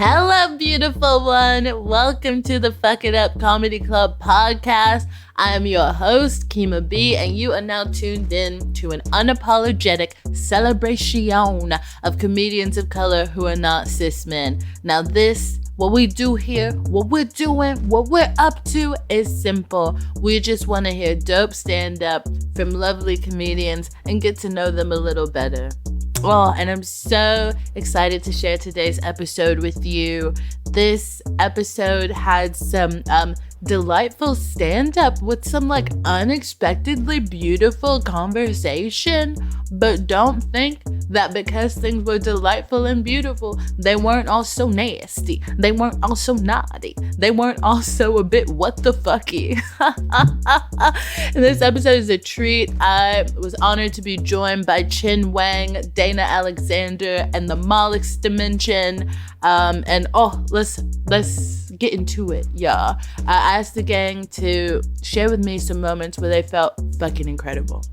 Hello, beautiful one. Welcome to the Fuck It Up Comedy Club podcast. I am your host, Kima B, and you are now tuned in to an unapologetic celebration of comedians of color who are not cis men. Now what we do here, what we're doing, what we're up to is simple. We just want to hear dope stand-up from lovely comedians and get to know them a little better. Oh, and I'm so excited to share today's episode with you. This episode had some delightful stand-up with some unexpectedly beautiful conversation. But don't think that because things were delightful and beautiful, they weren't also nasty. They weren't also naughty. They weren't also a bit what the fucky. And this episode is a treat. I was honored to be joined by Wang, Dana Alexander, and the Mollusc dimension. Let's get into it, y'all. I asked the gang to share with me some moments where they felt fucking incredible.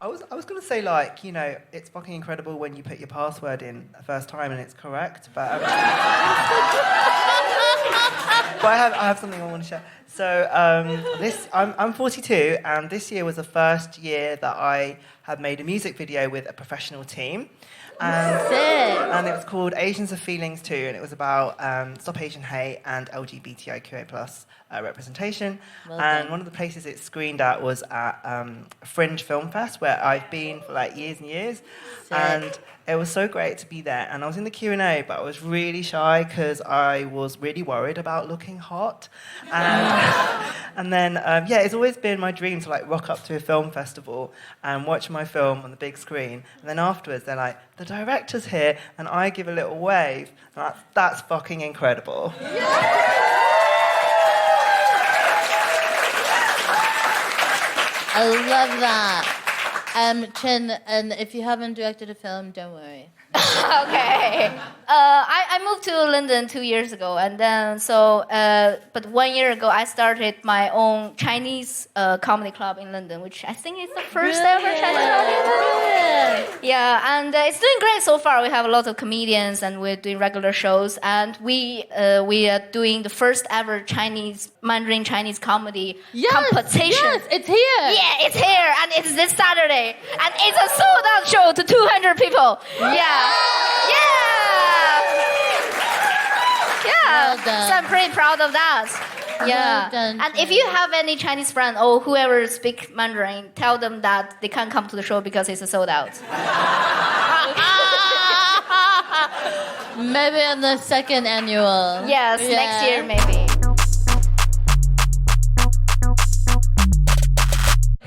I was going to say, it's fucking incredible when you put your password in the first time and it's correct, but but I have something I want to share. So I'm 42, and this year was the first year that I have made a music video with a professional team. And it was called Asians Have Feelings Too, and it was about Stop Asian Hate and LGBTIQA+ representation. One of the places it screened at was at Fringe Film Fest, where I've been for years and years. Sick. And it was so great to be there. And I was in the Q&A, but I was really shy because I was really worried about looking hot. And then, it's always been my dream to rock up to a film festival and watch my film on the big screen. And then afterwards, they're like, the director's here, and I give a little wave. And that's fucking incredible. I love that. Chen, and if you haven't directed a film, don't worry. Okay. I moved to London 2 years ago, and then but 1 year ago I started my own Chinese comedy club in London, which I think is the first ever Chinese comedy club. Yeah, and it's doing great so far. We have a lot of comedians, and we're doing regular shows, and we are doing the first ever Mandarin Chinese comedy competition. Yes, it's here. Yeah, it's here, and it's this Saturday, and it's a sold-out show to 200 people. Yeah. Well done. So I'm pretty proud of that. Yeah. Well done. And if you have any Chinese friend or whoever speaks Mandarin, tell them that they can't come to the show because it's a sold out. Maybe on the second annual. Yes, next year maybe.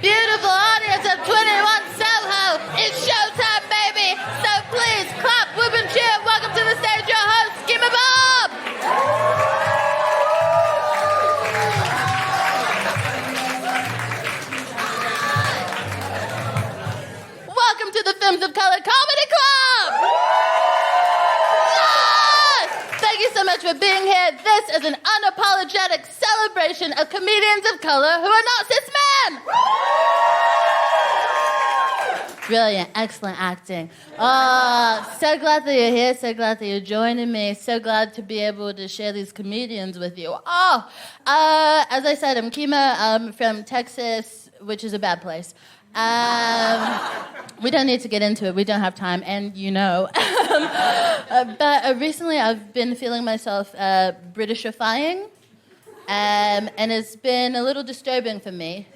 Beautiful audience of 21 Soho, it's showtime, baby. So please clap, whoop and cheer. Welcome to the stage, your host, Skimmer Bob. Welcome to the Films of Color Comedy Club. Yes! Thank you so much for being here. This is an unapologetic celebration of comedians of color who are not cis men. Brilliant, excellent acting. Oh, so glad that you're here, so glad that you're joining me, so glad to be able to share these comedians with you. As I said, I'm Kima, I'm from Texas, which is a bad place. We don't need to get into it, we don't have time, and you know. But recently I've been feeling myself Britishifying, and it's been a little disturbing for me.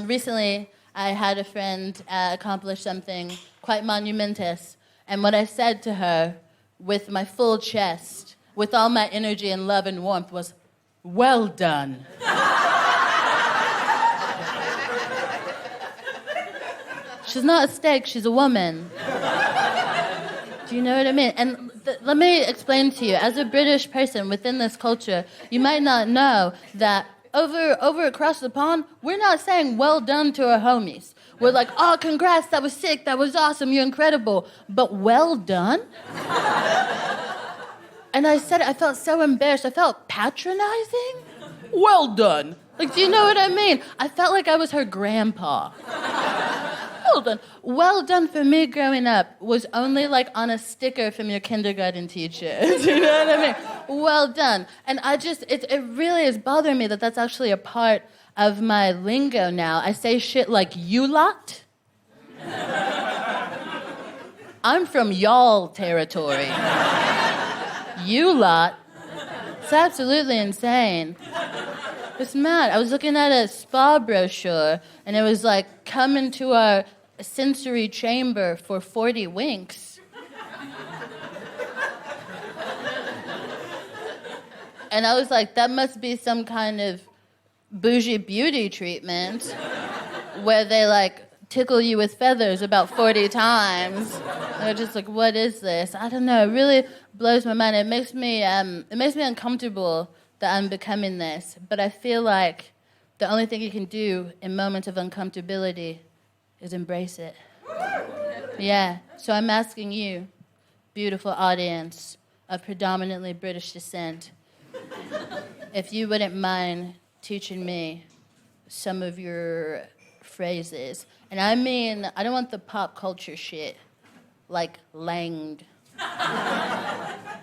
Recently, I had a friend accomplish something quite monumentous, and what I said to her with my full chest, with all my energy and love and warmth was, "Well done." She's not a steak, she's a woman. Do you know what I mean? And let me explain to you, as a British person within this culture, you might not know that over across the pond, we're not saying well done to our homies. We're like, oh, congrats, that was sick, that was awesome, you're incredible. But well done? And I said it, I felt so embarrassed. I felt patronizing. Well done. Do you know what I mean? I felt like I was her grandpa. Hold on. Well done for me growing up was only like on a sticker from your kindergarten teacher. You know what I mean? Well done. And it really is bothering me that that's actually a part of my lingo now. I say shit like you lot. I'm from y'all territory. You lot. It's absolutely insane. It's mad. I was looking at a spa brochure, and it was like, come into our sensory chamber for 40 winks. And I was like, that must be some kind of bougie beauty treatment where they like tickle you with feathers about 40 times. They're just like, what is this? I don't know. It really blows my mind. It makes me uncomfortable that I'm becoming this. But I feel like the only thing you can do in moments of uncomfortability is embrace it. Yeah. So I'm asking you, beautiful audience of predominantly British descent, if you wouldn't mind teaching me some of your phrases. And I mean, I don't want the pop culture shit, like langed.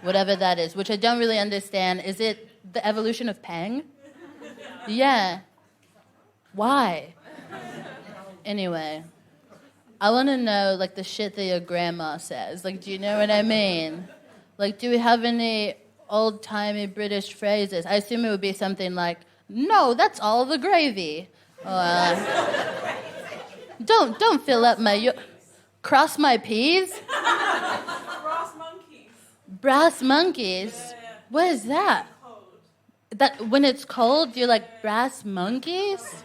Whatever that is, which I don't really understand. Is it the evolution of pang? Yeah. Why? Anyway, I want to know, like, the shit that your grandma says. Like, do you know what I mean? Like, do we have any old-timey British phrases? I assume it would be something like, no, that's all the gravy. Don't fill up my... cross my peas? Brass monkeys. Brass monkeys? Yeah. What is that? That when it's cold, you're like, brass monkeys?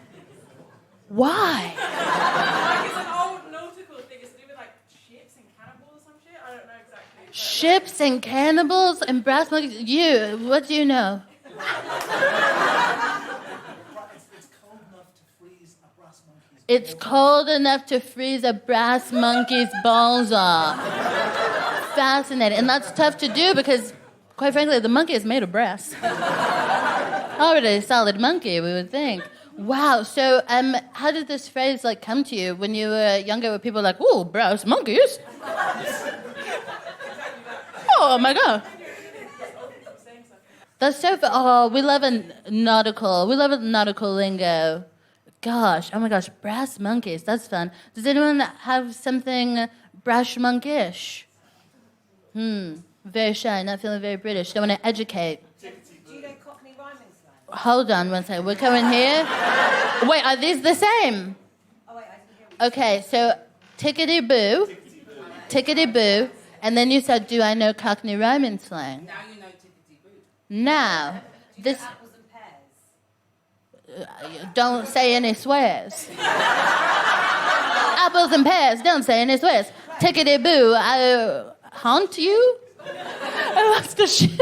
Why? Like it's an old nautical thing. It's to do with like ships and cannibals or some shit. I don't know exactly. Ships and cannibals and brass monkeys? You, what do you know? It's cold enough to freeze a brass monkey's balls off. Fascinating. And that's tough to do because, quite frankly, the monkey is made of brass. Already a solid monkey, we would think. Wow. So, how did this phrase like come to you when you were younger? Were people like, "Ooh, brass monkeys"? Oh my god. That's so. Oh, we love a nautical lingo. Gosh, oh my gosh, brass monkeys. That's fun. Does anyone have something brash monkish? Very shy, not feeling very British. Don't want to educate. Do you know Cockney rhyming slang? Hold on one second. We're coming here. Wait, are these the same? Oh, wait, I didn't hear. Okay, so tickety-boo. Tickety-boo. And then you said, do I know Cockney rhyming slang? Now you know tickety-boo. Now, this... Apples and pears. Don't say any swears. Apples and pears, don't say any swears. Tickety-boo, I haunt you? I lost the shit.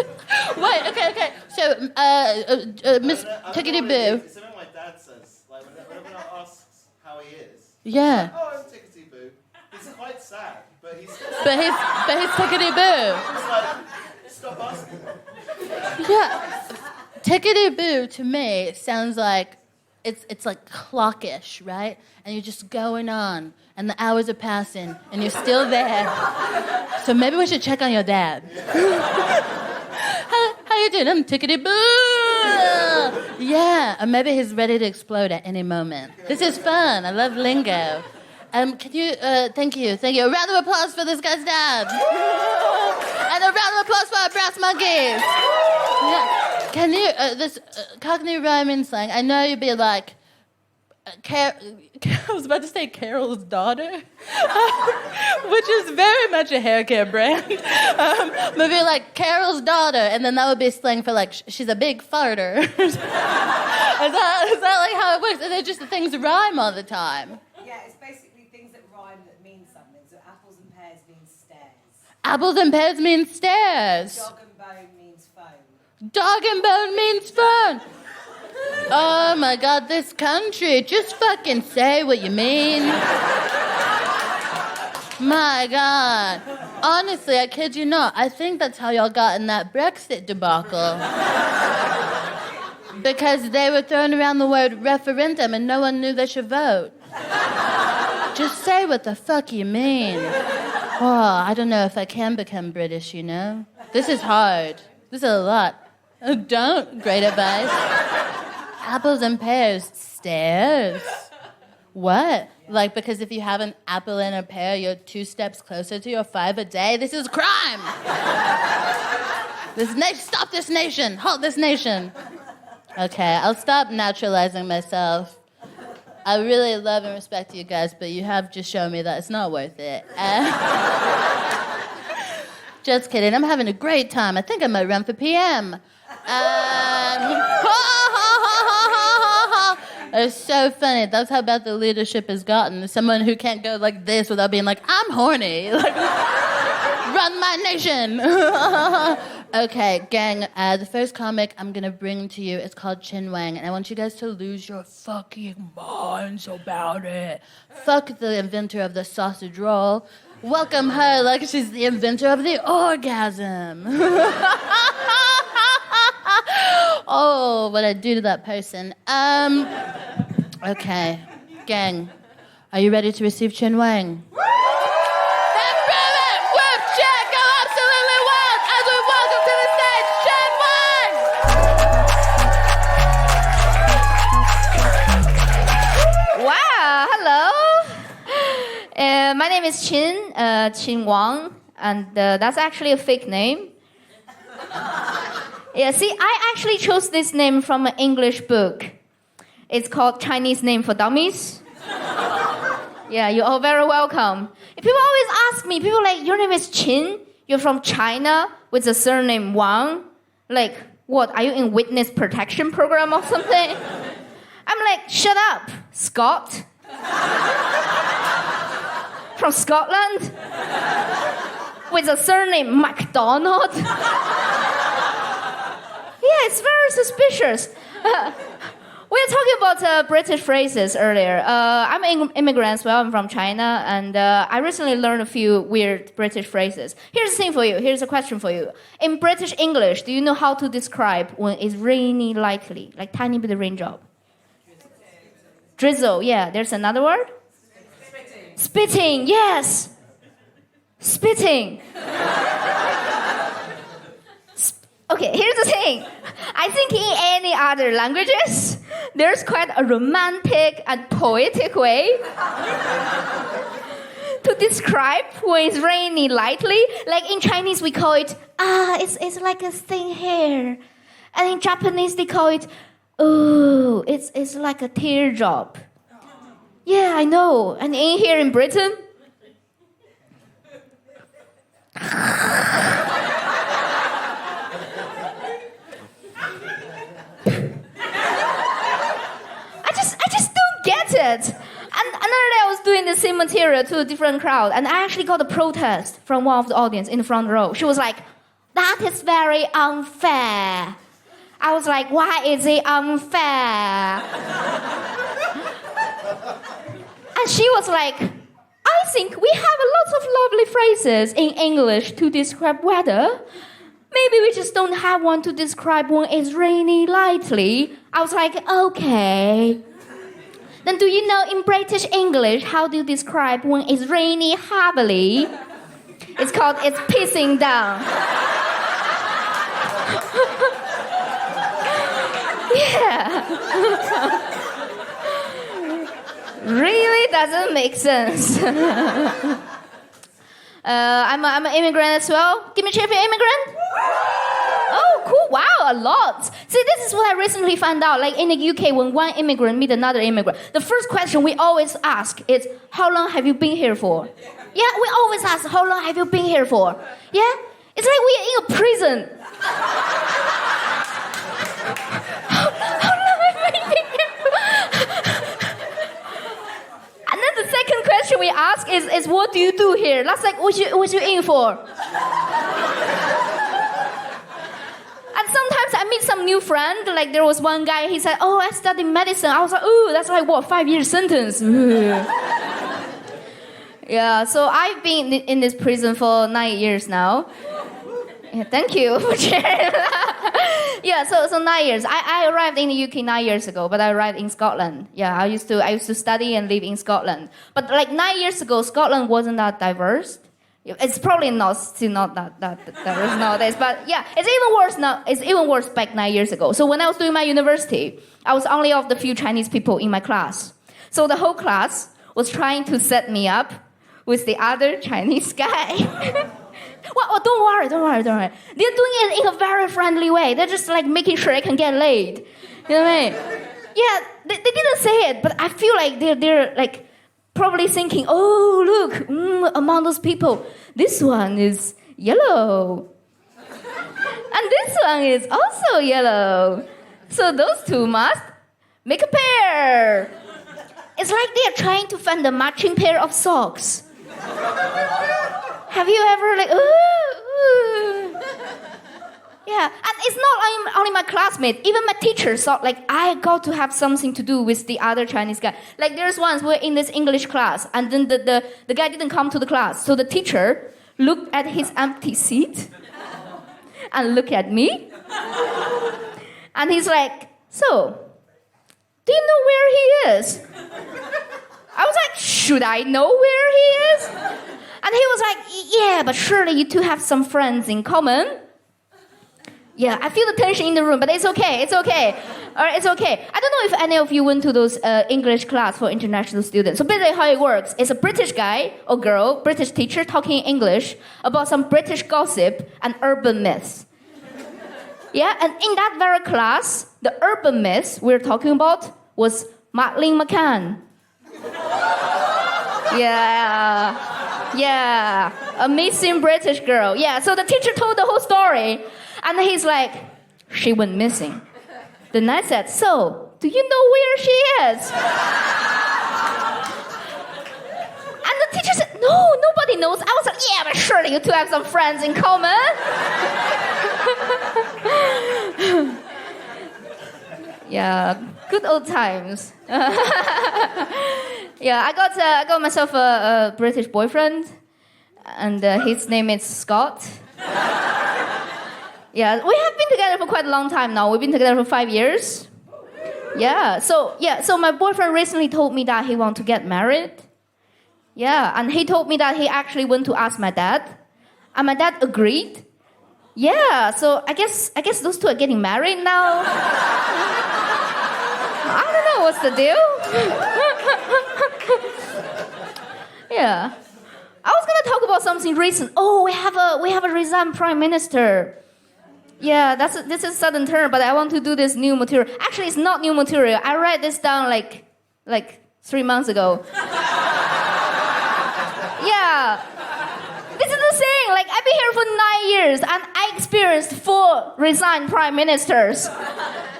Wait, okay. So, Miss Tickety-boo. It's something my dad says. Like, whenever I ask how he is, Yeah. oh, I'm Tickety-boo. He's quite sad, but he's Tickety-boo. It's like, stop asking. Yeah. Tickety-boo to me sounds like it's like clockish, right? And you're just going on, and the hours are passing, and you're still there. So maybe we should check on your dad. How you doing? I'm Tickety-boo. Yeah, or maybe he's ready to explode at any moment. This is fun. I love lingo. Can you? Thank you. A round of applause for this guy's dad. And a round of applause for our brass monkeys. Yeah. Can you, this Cockney rhyming slang, I know you'd be like, I was about to say Carol's daughter, which is very much a hair care brand. But be like, Carol's daughter, and then that would be slang for like, she's a big farter. Is that like how it works? Are they just the things that rhyme all the time? Yeah, it's basically things that rhyme that mean something. So apples and pears means stairs. Apples and pears mean stairs. Dog and bone means phone. Dog and bone means phone. Oh my god, this country. Just fucking say what you mean. My god. Honestly, I kid you not. I think that's how y'all got in that Brexit debacle. Because they were throwing around the word referendum and no one knew they should vote. Just say what the fuck you mean. Oh, I don't know if I can become British, you know? This is hard. This is a lot. Oh, don't. Great advice. Apples and pears. Stairs. What? Like, because if you have an apple and a pear, you're 2 steps closer to your 5 a day? This is crime! Stop this nation! Halt this nation! Okay, I'll stop naturalizing myself. I really love and respect you guys, but you have just shown me that it's not worth it. Just kidding, I'm having a great time. I think I might run for PM. It's so funny. That's how bad the leadership has gotten. Someone who can't go like this without being like, I'm horny. Like, run my nation. Okay, gang, the first comic I'm gonna bring to you is called Wang, and I want you guys to lose your fucking minds about it. Fuck the inventor of the sausage roll. Welcome her like she's the inventor of the orgasm. Oh, what I do to that person. Okay, gang, are you ready to receive Wang? My name is Qin Wang, and that's actually a fake name. Yeah, see, I actually chose this name from an English book. It's called Chinese Name for Dummies. Yeah, you're all very welcome. People always ask me, people like, your name is Qin? You're from China with the surname Wang? Like, what, are you in witness protection program or something? I'm like, shut up, Scott. From Scotland? With the surname MacDonald? Yeah, it's very suspicious. We were talking about British phrases earlier. I'm an immigrant as well. I'm from China, and I recently learned a few weird British phrases. Here's the thing for you. Here's a question for you. In British English, do you know how to describe when it's rainy lightly, like tiny bit of raindrop? Drizzle, yeah. There's another word? Spitting, yes. Spitting. Okay, here's the thing. I think in any other languages, there's quite a romantic and poetic way to describe when it's raining lightly. Like in Chinese, we call it, it's like a thin hair. And in Japanese, they call it, ooh, it's like a teardrop. Yeah, I know. And in here in Britain, I just don't get it. And another day I was doing the same material to a different crowd, and I actually got a protest from one of the audience in the front row. She was like, that is very unfair. I was like, why is it unfair? And she was like, I think we have a lot of lovely phrases in English to describe weather. Maybe we just don't have one to describe when it's raining lightly. I was like, okay. Then do you know in British English, how do you describe when it's raining heavily? It's called, it's pissing down. Yeah. Really doesn't make sense. I'm an immigrant as well. Give me a cheer if you're an immigrant. Oh, cool. Wow, a lot. See, this is what I recently found out. Like in the UK, when one immigrant meets another immigrant, the first question we always ask is, how long have you been here for? Yeah, we always ask, how long have you been here for? Yeah? It's like we're in a prison. How long have I been here for? And then the second question we ask is what do you do here? That's like, what you in for? And sometimes I meet some new friend, like there was one guy, he said, oh, I study medicine. I was like, ooh, that's like, what, 5-year sentence? Yeah, so I've been in this prison for 9 years now. Yeah, thank you for sharing that. Yeah, so 9 years. I arrived in the UK 9 years ago, but I arrived in Scotland. Yeah, I used to study and live in Scotland. But like 9 years ago, Scotland wasn't that diverse. It's probably still not that diverse nowadays. But yeah, it's even worse now. It's even worse back 9 years ago. So when I was doing my university, I was only of the few Chinese people in my class. So the whole class was trying to set me up with the other Chinese guy. Well, don't worry. They're doing it in a very friendly way. They're just like making sure I can get laid. You know what I mean? Yeah, they didn't say it, but I feel like they're like probably thinking, oh, look, among those people, this one is yellow. And this one is also yellow. So those two must make a pair. It's like they're trying to find a matching pair of socks. Have you ever like, ooh. Yeah, and it's not only my classmate. Even my teacher thought like I got to have something to do with the other Chinese guy. Like there's once we're in this English class, and then the guy didn't come to the class. So the teacher looked at his empty seat and looked at me. And he's like, so, do you know where he is? I was like, should I know where he is? And he was like, yeah, but surely you two have some friends in common. Yeah, I feel the tension in the room, but it's okay. All right, it's okay. I don't know if any of you went to those English class for international students. So basically how it works is a British guy or girl, British teacher talking English about some British gossip and urban myths. Yeah, and in that very class, the urban myths we're talking about was Madeleine McCann. Yeah, a missing British girl. Yeah, so the teacher told the whole story, and he's like, she went missing. Then I said, so, do you know where she is? And the teacher said, no, nobody knows. I was like, yeah, but surely you two have some friends in common. Yeah, good old times. Yeah, I got myself a British boyfriend, and his name is Scott. Yeah, we have been together for quite a long time now. We've been together for 5 years. So my boyfriend recently told me that he wants to get married. Yeah, and he told me that he actually went to ask my dad, and my dad agreed. Yeah, so I guess those two are getting married now. I don't know what's the deal. Yeah, I was gonna talk about something recent. Oh, we have a resigned prime minister. Yeah, this is sudden turn, but I want to do this new material. Actually, it's not new material. I read this down like 3 months ago. Yeah. This is the thing, like I've been here for 9 years and I experienced 4 resigned prime ministers.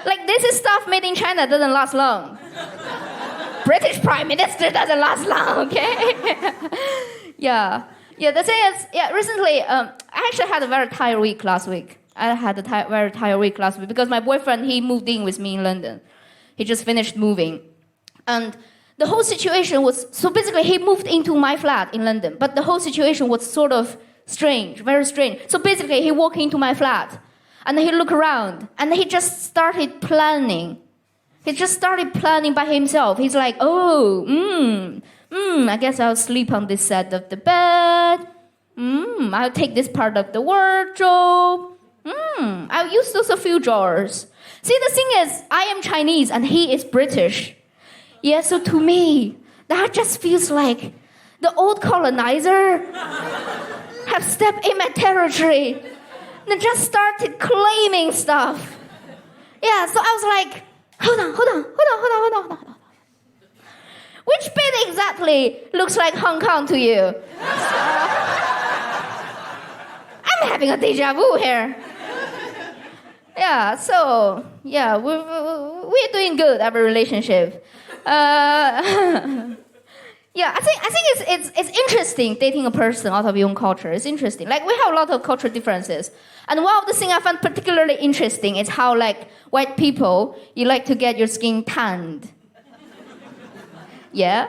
Like this is stuff made in China doesn't last long. British prime minister doesn't last long, okay? Yeah, the thing is, recently, I actually had a very tired week last week. I had a very tired week last week because my boyfriend, he moved in with me in London. He just finished moving. And the whole situation was, so basically he moved into my flat in London, but the whole situation was sort of strange, very strange. So basically he walked into my flat and he looked around and he just started planning. He just started planning by himself. He's like, I guess I'll sleep on this side of the bed. I'll take this part of the wardrobe. I'll use those a few drawers. See, the thing is, I am Chinese and he is British. Yeah, so to me, that just feels like the old colonizer have stepped in my territory and just started claiming stuff. Yeah, so I was like, hold on. Which bit exactly looks like Hong Kong to you? I'm having a deja vu here. Yeah, so, we're doing good, our relationship. Yeah, I think it's interesting dating a person out of your own culture. It's interesting. Like, we have a lot of cultural differences. And one of the things I find particularly interesting is how, like, white people, you like to get your skin tanned. Yeah.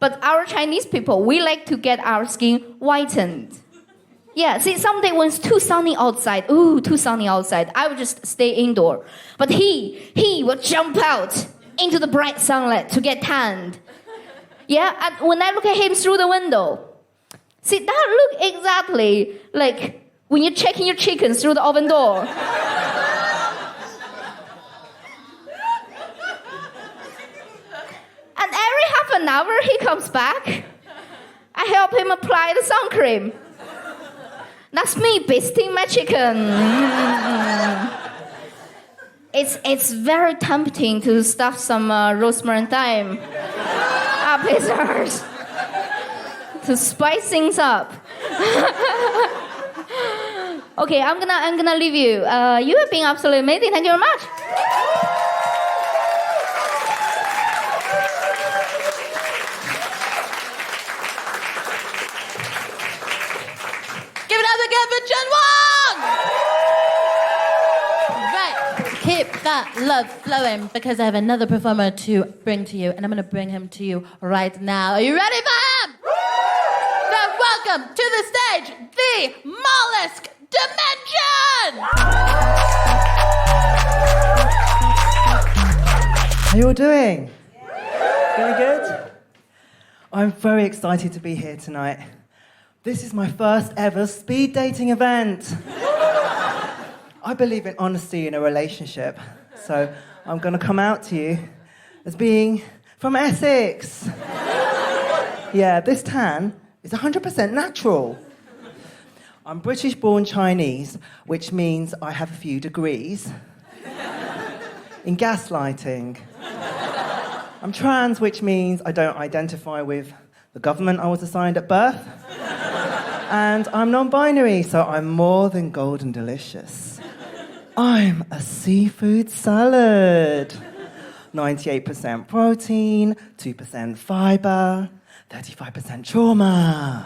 But our Chinese people, we like to get our skin whitened. Yeah, see, someday when it's too sunny outside, I would just stay indoor. But he would jump out into the bright sunlight to get tanned. Yeah, and when I look at him through the window, see, that look exactly like when you're checking your chickens through the oven door. And every half an hour he comes back, I help him apply the sun cream. That's me basting my chicken. It's very tempting to stuff some rosemary and thyme up his arse to spice things up. Okay, I'm gonna leave you. You have been absolutely amazing. Thank you very much. Give it up again for Jen Wang! Right, keep that love flowing because I have another performer to bring to you, and I'm going to bring him to you right now. Are you ready for him? Then welcome to the stage, the Mollusc Dimension! How you all doing? Feeling good? I'm very excited to be here tonight. This is my first ever speed dating event. I believe in honesty in a relationship, so I'm going to come out to you as being from Essex. Yeah, this tan is 100% natural. I'm British-born Chinese, which means I have a few degrees in gaslighting. I'm trans, which means I don't identify with the government I was assigned at birth. And I'm non-binary, so I'm more than golden delicious. I'm a seafood salad. 98% protein, 2% fiber, 35% trauma.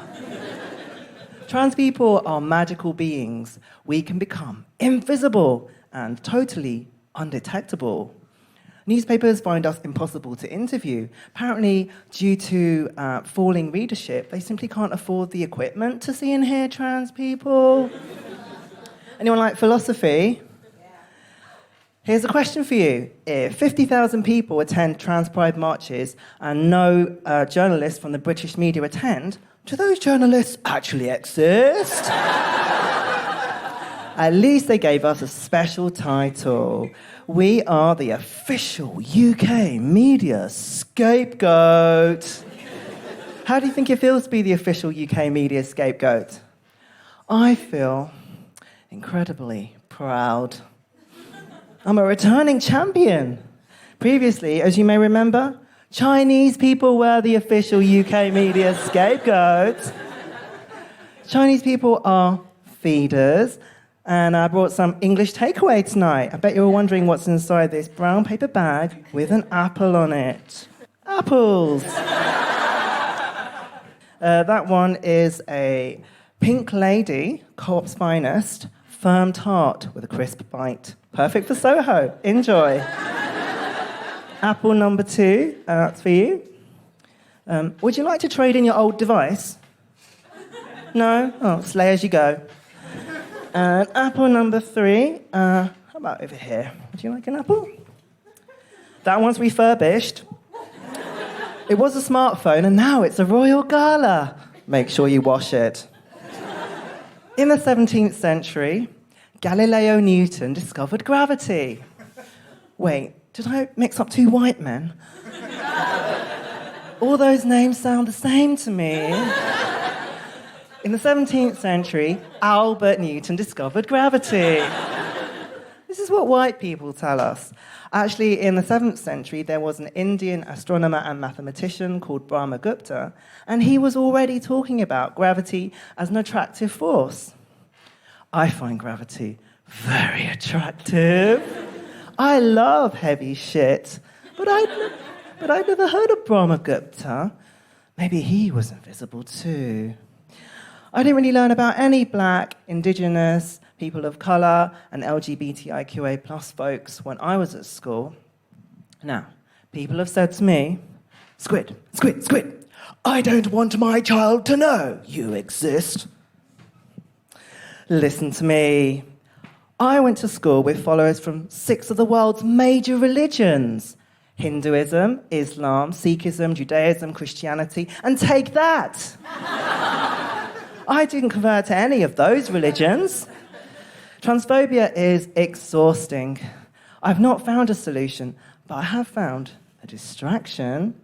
Trans people are magical beings. We can become invisible and totally undetectable. Newspapers find us impossible to interview. Apparently, due to falling readership, they simply can't afford the equipment to see and hear trans people. Anyone like philosophy? Here's a question for you. If 50,000 people attend trans pride marches and no journalists from the British media attend, do those journalists actually exist? At least they gave us a special title. We are the official UK media scapegoat. How do you think it feels to be the official UK media scapegoat? I feel incredibly proud. I'm a returning champion. Previously, as you may remember, Chinese people were the official UK media scapegoat. Chinese people are feeders. And I brought some English takeaway tonight. I bet you're all wondering what's inside this brown paper bag with an apple on it. Apples! That one is a Pink Lady, Co-op's finest, firm tart with a crisp bite. Perfect for Soho. Enjoy. Apple number 2, that's for you. Would you like to trade in your old device? No? Oh, slay as you go. And apple number 3, how about over here? Would you like an apple? That one's refurbished. It was a smartphone, and now it's a royal gala. Make sure you wash it. In the 17th century, Galileo Newton discovered gravity. Wait, did I mix up 2 white men? All those names sound the same to me. In the 17th century, Albert Newton discovered gravity. This is what white people tell us. Actually, in the 7th century, there was an Indian astronomer and mathematician called Brahmagupta, and he was already talking about gravity as an attractive force. I find gravity very attractive. I love heavy shit, but I'd never heard of Brahmagupta. Maybe he was invisible too. I didn't really learn about any black, indigenous, people of colour, and LGBTIQA plus folks when I was at school. Now, people have said to me, Squid, Squid, Squid, I don't want my child to know you exist. Listen to me. I went to school with followers from 6 of the world's major religions. Hinduism, Islam, Sikhism, Judaism, Christianity, and take that! I didn't convert to any of those religions. Transphobia is exhausting. I've not found a solution, but I have found a distraction.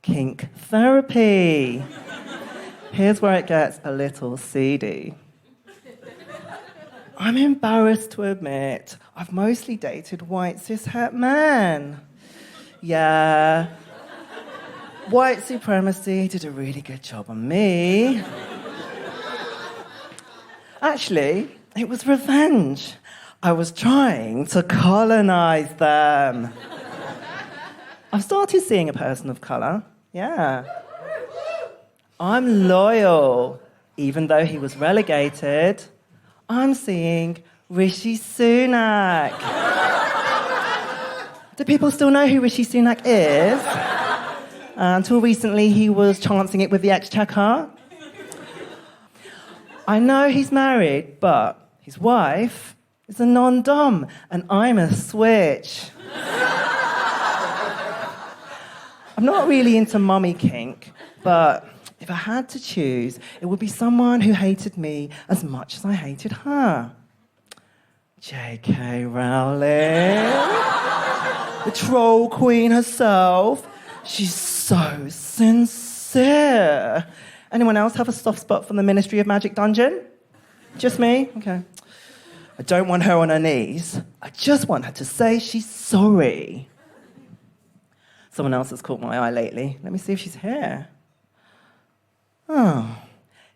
Kink therapy. Here's where it gets a little seedy. I'm embarrassed to admit I've mostly dated white cishet men. Yeah. White supremacy did a really good job on me. Actually, it was revenge. I was trying to colonize them. I've started seeing a person of color. Yeah. I'm loyal. Even though he was relegated, I'm seeing Rishi Sunak. Do people still know who Rishi Sunak is? Until recently, he was chancing it with the Exchequer. I know he's married, but his wife is a non-dom, and I'm a switch. I'm not really into mummy kink, but if I had to choose, it would be someone who hated me as much as I hated her. J.K. Rowling. The troll queen herself. She's so sincere. Anyone else have a soft spot for the Ministry of Magic Dungeon? Just me? Okay. I don't want her on her knees. I just want her to say she's sorry. Someone else has caught my eye lately. Let me see if she's here. Oh,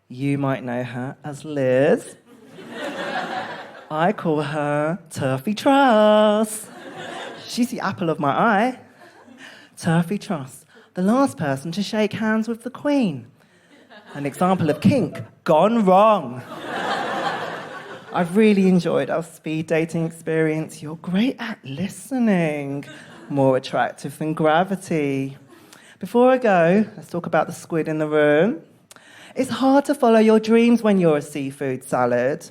you might know her as Liz. I call her Turfy Truss. She's the apple of my eye. Turfy Truss, the last person to shake hands with the Queen. An example of kink gone wrong. I've really enjoyed our speed dating experience. You're great at listening. More attractive than gravity. Before I go, let's talk about the squid in the room. It's hard to follow your dreams when you're a seafood salad.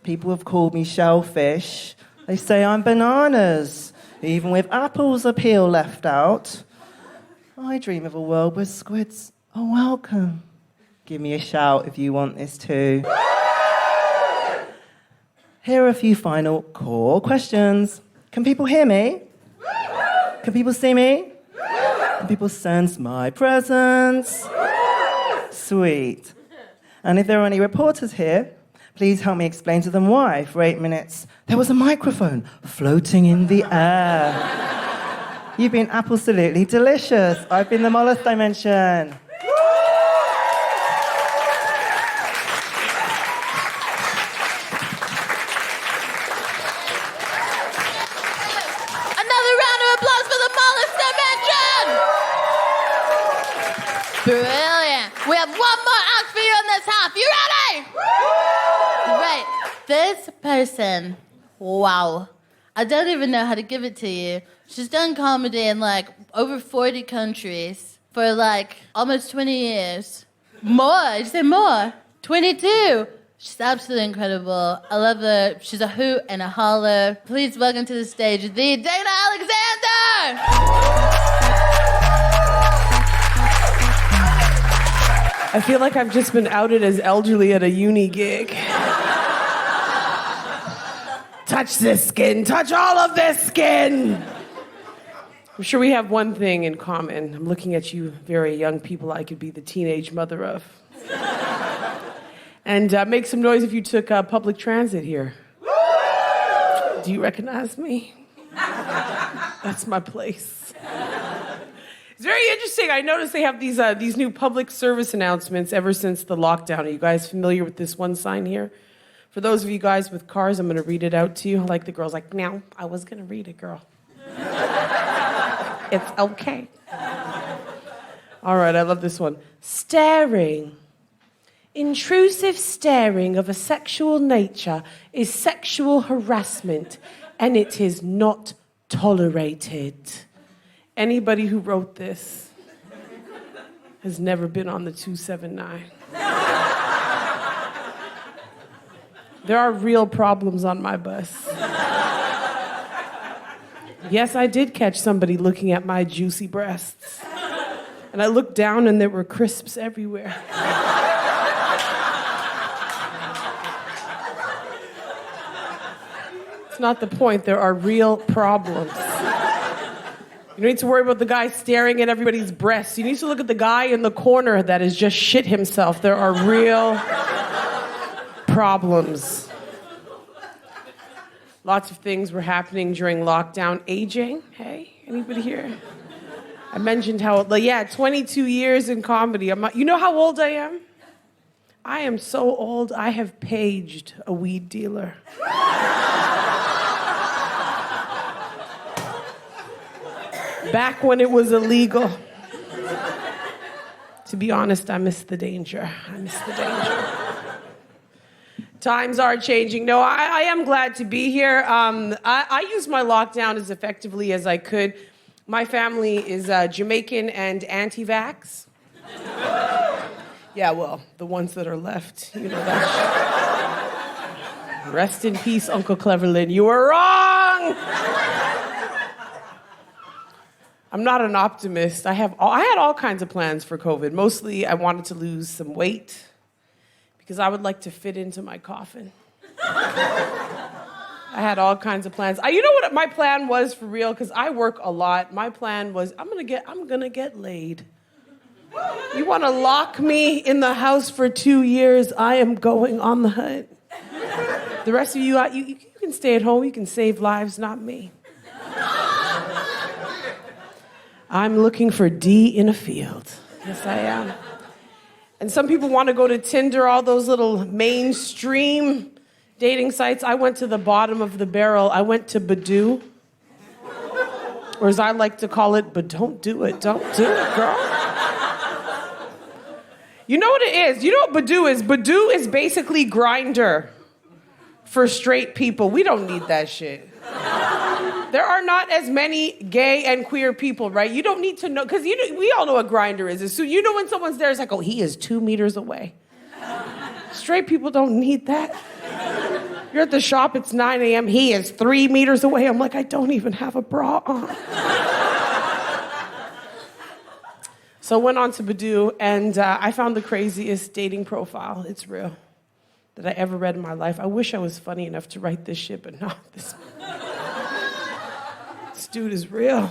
People have called me shellfish. They say I'm bananas, even with apples a peel left out. I dream of a world where squids are welcome. Give me a shout if you want this too. Here are a few final core questions. Can people hear me? Can people see me? Can people sense my presence? Sweet. And if there are any reporters here, please help me explain to them why, for 8 minutes, there was a microphone floating in the air. You've been absolutely delicious. I've been the Mollusc Dimension. Another round of applause for the Mollusc Dimension! Brilliant. We have one more act for you in this half. You ready? Right. This person, wow. I don't even know how to give it to you. She's done comedy in over 40 countries for almost 20 years. More? Did you say more? 22. She's absolutely incredible. I love her. She's a hoot and a holler. Please welcome to the stage the Dana Alexander! I feel like I've just been outed as elderly at a uni gig. Touch this skin. Touch all of this skin. I'm sure we have one thing in common. I'm looking at you very young people I could be the teenage mother of. And make some noise if you took public transit here. Do you recognize me? That's my place. It's very interesting. I noticed they have these new public service announcements ever since the lockdown. Are you guys familiar with this one sign here? For those of you guys with cars, I'm going to read it out to you. Like the girl's like, no, I was going to read it, girl. It's okay. All right, I love this one. Staring. Intrusive staring of a sexual nature is sexual harassment, and it is not tolerated. Anybody who wrote this has never been on the 279. There are real problems on my bus. Yes, I did catch somebody looking at my juicy breasts. And I looked down and there were crisps everywhere. It's not the point. There are real problems. You don't need to worry about the guy staring at everybody's breasts. You need to look at the guy in the corner that has just shit himself. There are real problems. Lots of things were happening during lockdown. Aging, hey, anybody here? I mentioned how, 22 years in comedy. You know how old I am? I am so old, I have paged a weed dealer. Back when it was illegal. To be honest, I miss the danger. Times are changing. No, I am glad to be here. I used my lockdown as effectively as I could. My family is Jamaican and anti-vax. Yeah, well, the ones that are left, you know that. Rest in peace, Uncle Cleverlin. You were wrong! I'm not an optimist. I had all kinds of plans for COVID. Mostly, I wanted to lose some weight because I would like to fit into my coffin. I had all kinds of plans. You know what my plan was for real? Because I work a lot. My plan was I'm gonna get laid. You want to lock me in the house for 2 years? I am going on the hunt. The rest of you, you can stay at home. You can save lives, not me. I'm looking for D in a field. Yes, I am. And some people want to go to Tinder, all those little mainstream dating sites. I went to the bottom of the barrel. I went to Badoo. Or as I like to call it, but don't do it, girl. You know what it is? You know what Badoo is? Badoo is basically Grindr for straight people. We don't need that shit. There are not as many gay and queer people, right? You don't need to know, because we all know what Grindr is. So you know when someone's there, it's like, oh, he is 2 meters away. Straight people don't need that. You're at the shop, it's 9 a.m., he is 3 meters away. I'm like, I don't even have a bra on. So I went on to Badoo, and I found the craziest dating profile, it's real, that I ever read in my life. I wish I was funny enough to write this shit, but not this. This dude is real.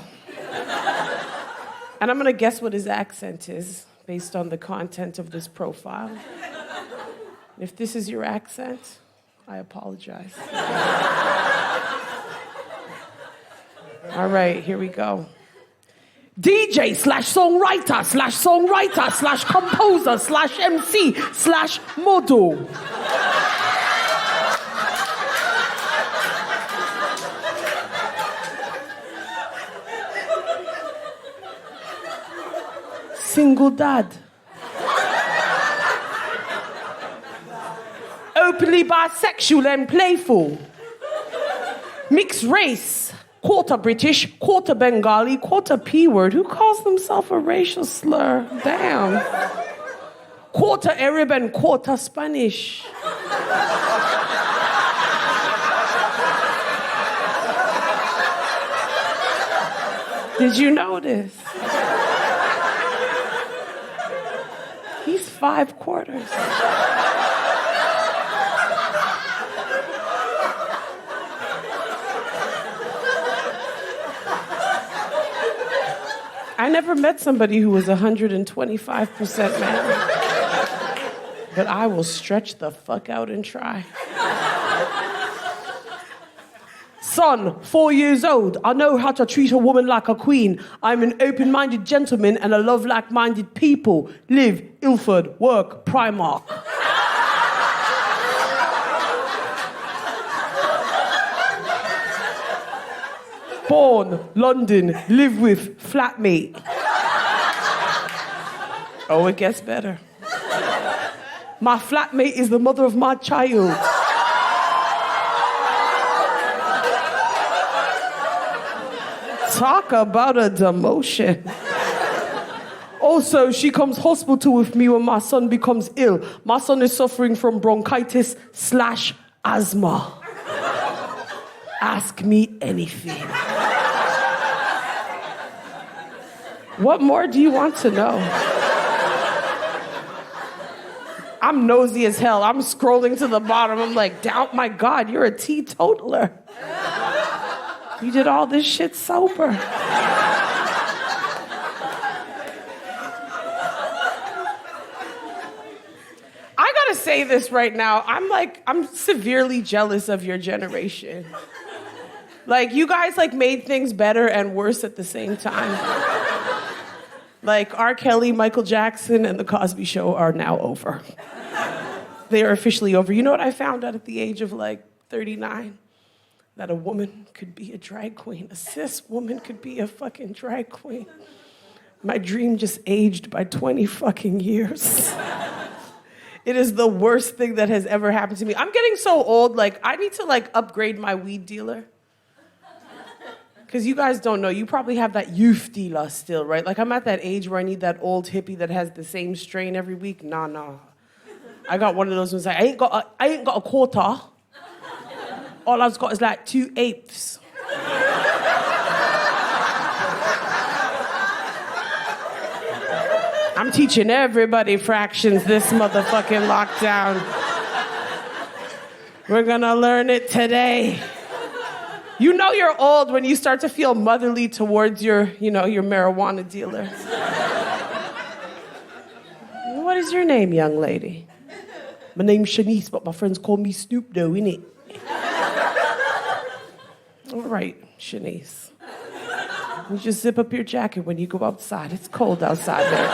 And I'm gonna guess what his accent is based on the content of this profile. And if this is your accent, I apologize. All right, here we go. DJ /songwriter /composer /MC /model. Single dad. Openly bisexual and playful. Mixed race. Quarter British, quarter Bengali, quarter P-word. Who calls themselves a racial slur? Damn. Quarter Arab and quarter Spanish. Did you notice? He's 5 quarters. I never met somebody who was 125% man. But I will stretch the fuck out and try. Son, 4 years old. I know how to treat a woman like a queen. I'm an open-minded gentleman and I love like-minded people. Live, Ilford, work, Primark. Born, London, live with, flatmate. Oh, it gets better. My flatmate is the mother of my child. Talk about a demotion. Also, she comes hospital with me when my son becomes ill. My son is suffering from bronchitis / Asma. Ask me anything. What more do you want to know? I'm nosy as hell. I'm scrolling to the bottom. I'm like, my God, you're a teetotaler. You did all this shit sober. I gotta say this right now. I'm severely jealous of your generation. Like, you guys made things better and worse at the same time. Like, R. Kelly, Michael Jackson, and The Cosby Show are now over. They are officially over. You know what I found out at the age of 39? That a woman could be a drag queen. A cis woman could be a fucking drag queen. My dream just aged by 20 fucking years. It is the worst thing that has ever happened to me. I'm getting so old, I need to upgrade my weed dealer. Because you guys don't know, you probably have that youth dealer still, right? I'm at that age where I need that old hippie that has the same strain every week. Nah. I got one of those ones I ain't got a quarter. All I've got is 2/8. I'm teaching everybody fractions this motherfucking lockdown. We're gonna learn it today. You know you're old when you start to feel motherly towards your marijuana dealer. What is your name, young lady? My name's Shanice, but my friends call me Snoop Dogg, innit? All right, Shanice. You just zip up your jacket when you go outside. It's cold outside there.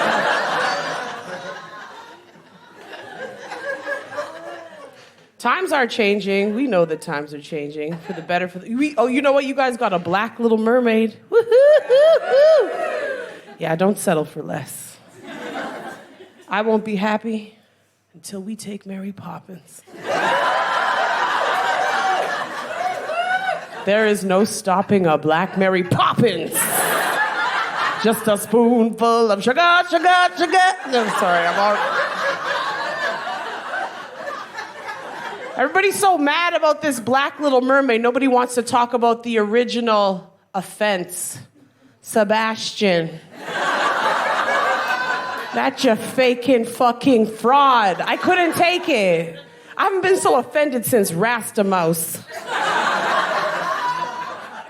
Times are changing. We know that times are changing for the better. You know what? You guys got a black Little Mermaid. Woo-hoo-hoo-hoo. Yeah, don't settle for less. I won't be happy until we take Mary Poppins. There is no stopping a black Mary Poppins. Just a spoonful of sugar, sugar, sugar. No, sorry, I'm all... Everybody's so mad about this black Little Mermaid. Nobody wants to talk about the original offense. Sebastian. That's your faking fucking fraud. I couldn't take it. I haven't been so offended since Rasta Mouse.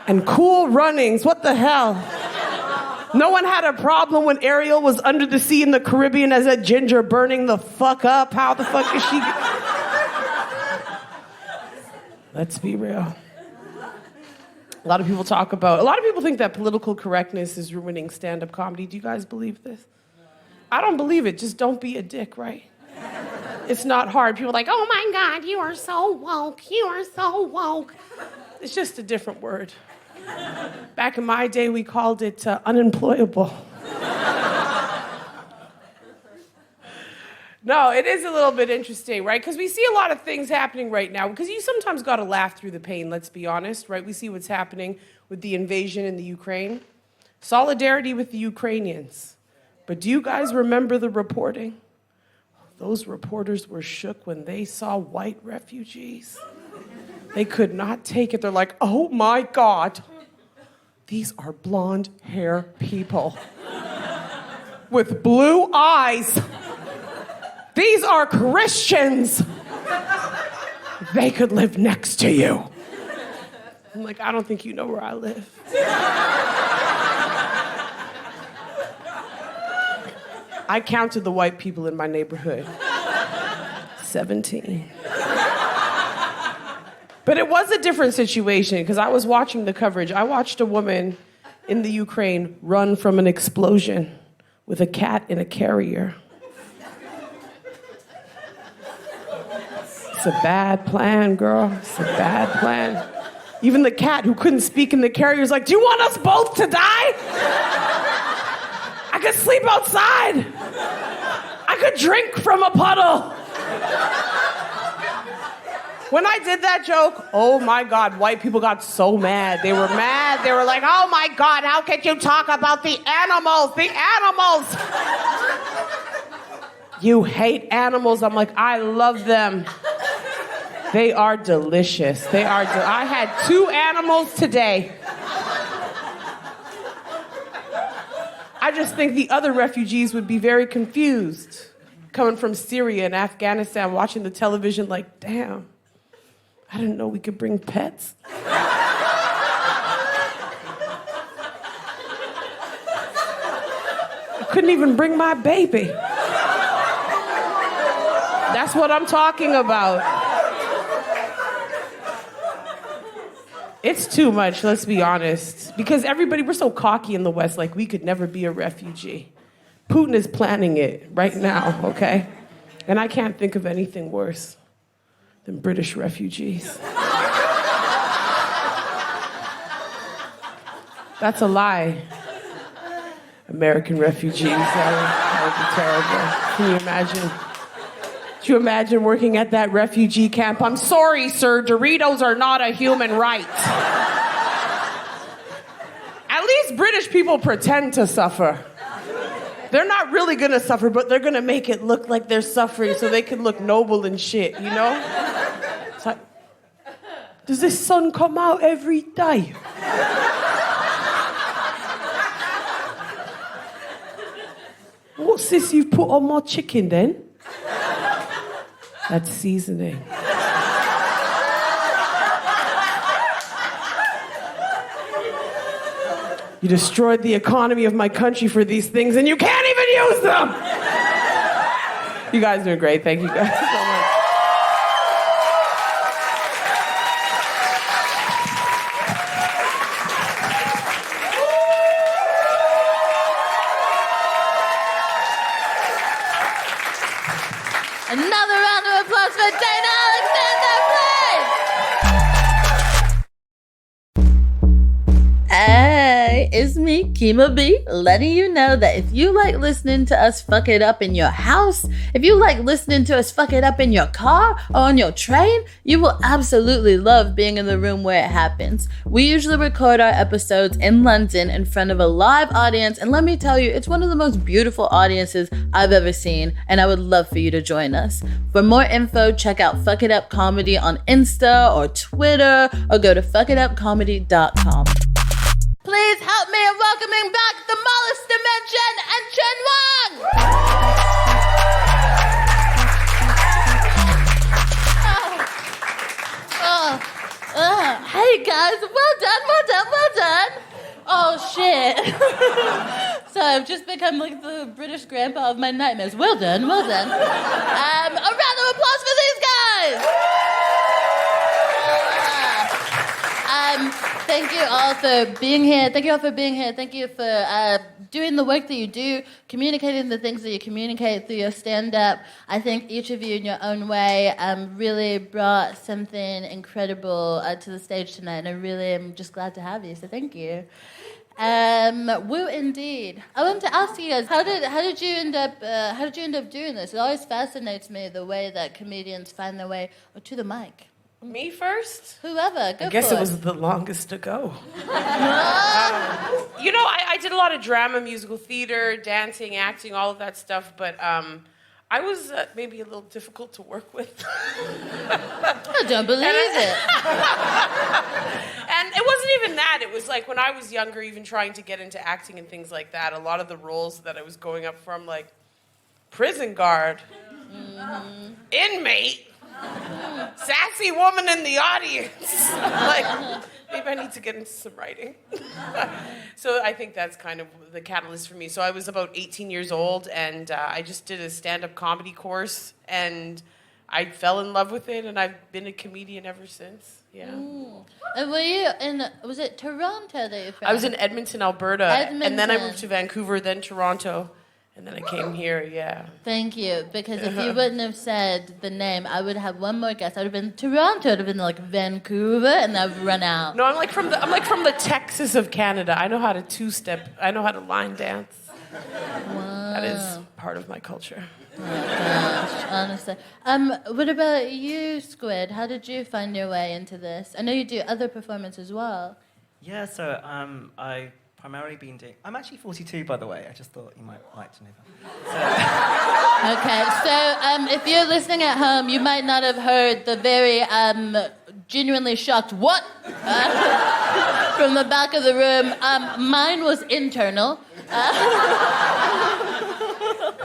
And Cool Runnings, what the hell? No one had a problem when Ariel was under the sea in the Caribbean as a ginger burning the fuck up. How the fuck is she... Let's be real. A lot of people think that political correctness is ruining stand-up comedy. Do you guys believe this? I don't believe it. Just don't be a dick, right? It's not hard. People are like, oh my God, you are so woke. You are so woke. It's just a different word. Back in my day, we called it unemployable. No, it is a little bit interesting, right? Because we see a lot of things happening right now. Because you sometimes got to laugh through the pain, let's be honest, right? We see what's happening with the invasion in the Ukraine. Solidarity with the Ukrainians. But do you guys remember the reporting? Those reporters were shook when they saw white refugees. They could not take it. They're like, oh my God, these are blonde hair people with blue eyes. These are Christians. They could live next to you. I'm like, I don't think you know where I live. I counted the white people in my neighborhood. 17. But it was a different situation because I was watching the coverage. I watched a woman in the Ukraine run from an explosion with a cat in a carrier. It's a bad plan, girl. It's a bad plan. Even the cat who couldn't speak in the carrier is like, do you want us both to die? I could sleep outside. I could drink from a puddle. When I did that joke, oh my God, white people got so mad. They were mad. They were like, oh my God, how could you talk about the animals? The animals. You hate animals. I'm like, I love them. They are delicious. They are. I had 2 animals today. I just think the other refugees would be very confused, coming from Syria and Afghanistan, watching the television like, damn, I didn't know we could bring pets. I couldn't even bring my baby. That's what I'm talking about. It's too much, let's be honest. Because we're so cocky in the West, like we could never be a refugee. Putin is planning it right now, okay? And I can't think of anything worse than British refugees. That's a lie. American refugees, that would be terrible. Can you imagine? Could you imagine working at that refugee camp? I'm sorry, sir, Doritos are not a human right. At least British people pretend to suffer. They're not really gonna suffer, but they're gonna make it look like they're suffering so they can look noble and shit, you know? It's like, does this sun come out every day? What's this you've put on my chicken then? That's seasoning. You destroyed the economy of my country for these things and you can't even use them! You guys are doing great. Thank you guys so much. Another round of applause for Dana Alexander, please! Hey, it's me, Kima B, letting you know that if you like listening to us fuck it up in your house, if you like listening to us fuck it up in your car or on your train, you will absolutely love being in the room where it happens. We usually record our episodes in London in front of a live audience, and let me tell you, it's one of the most beautiful audiences I've ever seen, and I would love for you to join us. For more info, check out Fuck It Up Comedy on Insta or Twitter, or go to fuckitupcomedy.com. Please help me in welcoming back the Mollusc Dimension and Chen Wang! Hey guys, well done. Oh shit. So I've just become like the British grandpa of my nightmares. Well done. A round of applause for these guys! Thank you all for being here. Thank you for doing the work that you do, communicating the things that you communicate through your stand-up. I think each of you in your own way really brought something incredible to the stage tonight, and I really am just glad to have you, so thank you. Woo indeed. I wanted to ask you guys, how did you end up doing this? It always fascinates me the way that comedians find their way to the mic. Me first? Whoever, go I guess for it was the longest to go. I did a lot of drama, musical theater, dancing, acting, all of that stuff, but I was maybe a little difficult to work with. I don't believe it. And it wasn't even that. It was like when I was younger, even trying to get into acting and things like that, a lot of the roles that I was going up from, like prison guard, inmate, sassy woman in the audience. Like, maybe I need to get into some writing. So I think that's kind of the catalyst for me. So I was about 18 years old, and I just did a stand-up comedy course, and I fell in love with it, and I've been a comedian ever since. Yeah. And were you was it Toronto that you found? I was in Edmonton, Alberta, and then I moved to Vancouver, then Toronto. And then I came here, yeah. Thank you, because if you wouldn't have said the name, I would have one more guess. I would have been Toronto, it would have been like Vancouver, and I've run out. No, I'm like from the Texas of Canada. I know how to two-step. I know how to line dance. Wow. That is part of my culture. Oh gosh, honestly. What about you, Squid? How did you find your way into this? I know you do other performances as well. Yeah, so I primarily been doing... I'm actually 42, by the way. I just thought you might like to know that. Okay, so if you're listening at home, you might not have heard the very genuinely shocked "what" from the back of the room. Mine was internal.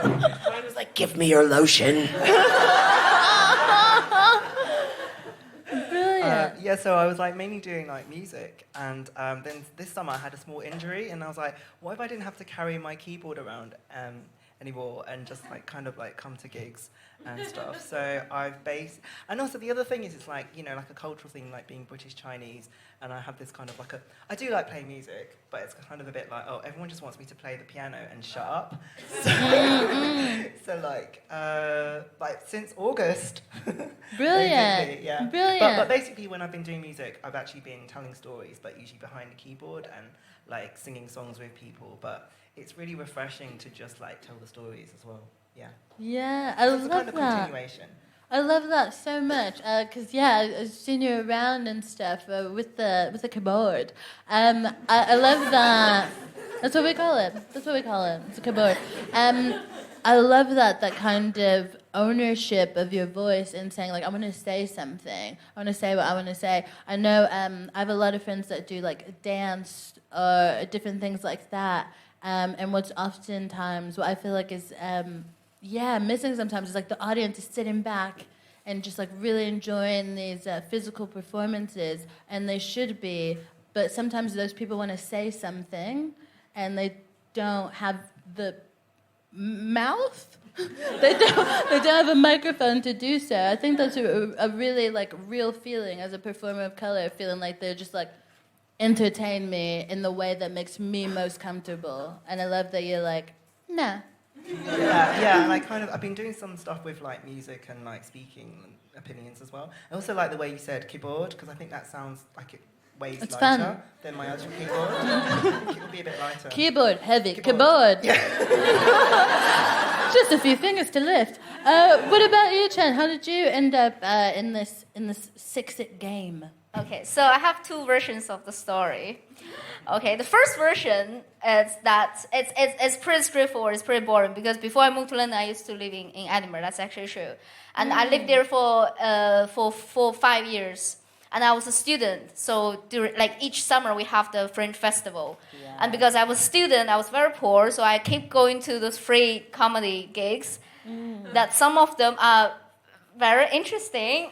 Mine was like, give me your lotion. Yeah, so I was like mainly doing like music, and then this summer I had a small injury, and I was like, what if I didn't have to carry my keyboard around anymore, and just like kind of like come to gigs and stuff. So I've based, and also the other thing is, it's like, you know, like a cultural thing, like being British Chinese, and I have this kind of like I do like playing music, but it's kind of a bit like, oh, everyone just wants me to play the piano and shut up. So like since August. Brilliant. Basically, yeah. Brilliant. But basically, when I've been doing music, I've actually been telling stories, but usually behind the keyboard and like singing songs with people. But it's really refreshing to just like tell the stories as well. Yeah. Yeah, I It's a love kind of that. continuation. I love that so much because I've seen you around and stuff with the keyboard. I love that. That's what we call it. It's a keyboard. I love that kind of ownership of your voice and saying like, I want to say something. I want to say what I want to say. I know I have a lot of friends that do like dance or different things like that. And what's oftentimes what I feel like is missing sometimes is like the audience is sitting back and just like really enjoying these physical performances, and they should be, but sometimes those people want to say something and they don't have the mouth. they don't have a microphone to do so. I think that's a really like real feeling as a performer of color, feeling like they're just like entertain me in the way that makes me most comfortable. And I love that you're like, nah. Yeah, and I've been doing some stuff with like music and like speaking opinions as well. I also like the way you said keyboard, because I think that sounds like it weighs It's lighter fun. than my actual keyboard. I think it'll be a bit lighter. Keyboard, heavy. Keyboard. Yeah. Just a few fingers to lift. What about you, Chen? How did you end up in this six-it game? Okay, so I have two versions of the story. Okay, the first version is that it's pretty straightforward, it's pretty boring, because before I moved to London, I used to live in Edinburgh, that's actually true. And I lived there for 5 years. And I was a student, so during, like each summer we have the Fringe Festival. Yeah. And because I was a student, I was very poor, so I kept going to those free comedy gigs. That some of them are very interesting.